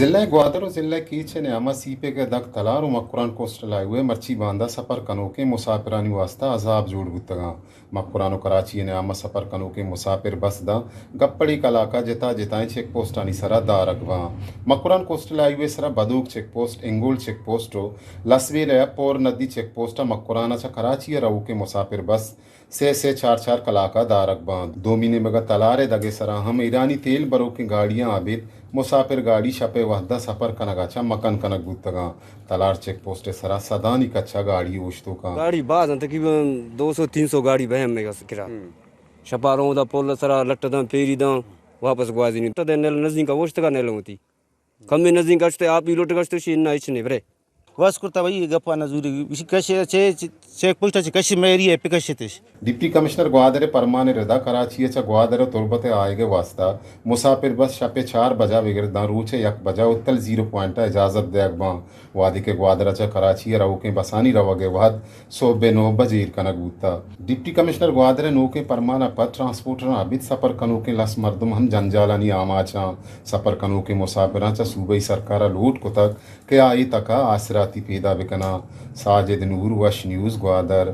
ضلع گوادر و ضلع کیچ نعمہ سیپے کے دگ تلار و مکران کوسٹل آئے ہوئے مرچی باندھا سفر کنو کے مسافرانی واسطہ عذاب جوڑ گتگاں مکران و کراچی نعمہ سفر کنو کے مسافر بس دا گپڑی کلاکا جتا جتائیں چیک پوسٹانی سرا دا رکھواں مکران کوسٹل آئے ہوئے سرا بدوک چیک پوسٹ انگول چیک پوسٹو لسویل پور ندی چیک پوسٹا مکرانا چا کراچی رو کے مسافر بس سے چار کلاکا دا رکھواں 2 مہینے مگا تلارے دگے سرا ہم ایرانی تیل برو کی گاڑیاں آبید مسافر گاڑی شپے وحدہ سفر کنگاچا مکن کنگ بوتگاں تلار چیک پوسٹ سرا سدانی کچھا گاڑی اوشتو کا گاڑی بعض تقریباً 200-300 گاڑی بہم میں کرا شپاروں دا پول سرا لٹ داں پیری داں واپس گوازی نہیں تو نیل نزدیک کا وشت کا نیل ہوتی کم نزدیک گشتے آپ ہی لوٹ گشتے شین نہ اچھنے برے واس کرتا بھائی گپا نزوری کشے چیک پوسٹ کشی میری ہے پکشتش ڈپٹی کمشنر گوادر پرمان رضا کراچی چا گوادر تربت آئے گے واسطہ مسافر بس شپے 4 بجا بگرداں روچے 1 بجا اتل 0 پوائنٹا اجازت دے اگباں وادی کے گوادر چا کراچی رو کے بسانی رو گے وحد صبح 9 بجے کنگ بوتا ڈپٹی کمشنر گوادر نو کے پرمانہ پر ٹرانسپورٹر عابد سفر کنو کے لس مردم ہم جنجالانی آماچاں سفر کنو کے مسافراں چا صوبائی سرکارہ لوٹ کو تک کہ آئی تکا آسراتی پیدا بکنا ساجد نور وش نیوز گوادر